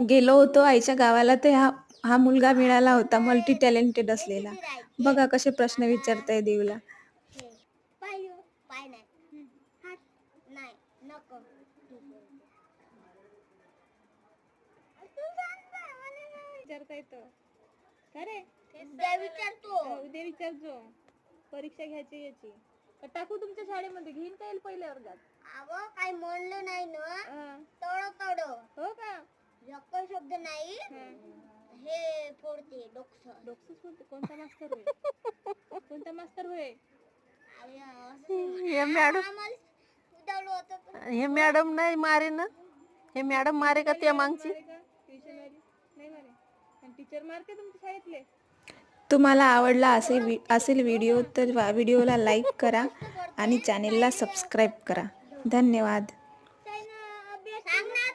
गेलो होतो आईच्या गावाला, तर हा हा मुलगा मिळाला होता मल्टी टॅलेंटेड असलेला. बघा कसे प्रश्न विचारताय देवला. विचारता येतं का रे? उद्या विचारतो. परीक्षा घ्यायची याची. का टाकू तुमच्या शाळेमध्ये? घेईन का येईल पहिल्या वर्गात? काही म्हणलं नाही ना. तड हो का? जक्कल शब्द नाही. हे फोडते डोकसंच बोलते. कोणता मास्तर होय? कोणता मास्तर होय? हे मॅडम हे मॅडम नाही मारे ना. हे मॅडम मारे का त्या मागची? ट्युशन वाली नाही मारे. पण टीचर मारते तुमच्या शाळेतले? तुम्हाला आवडला असेल व्हिडिओ तर व्हिडिओला लाईक करा आणि चॅनेलला सबस्क्राईब करा. धन्यवाद. सांग ना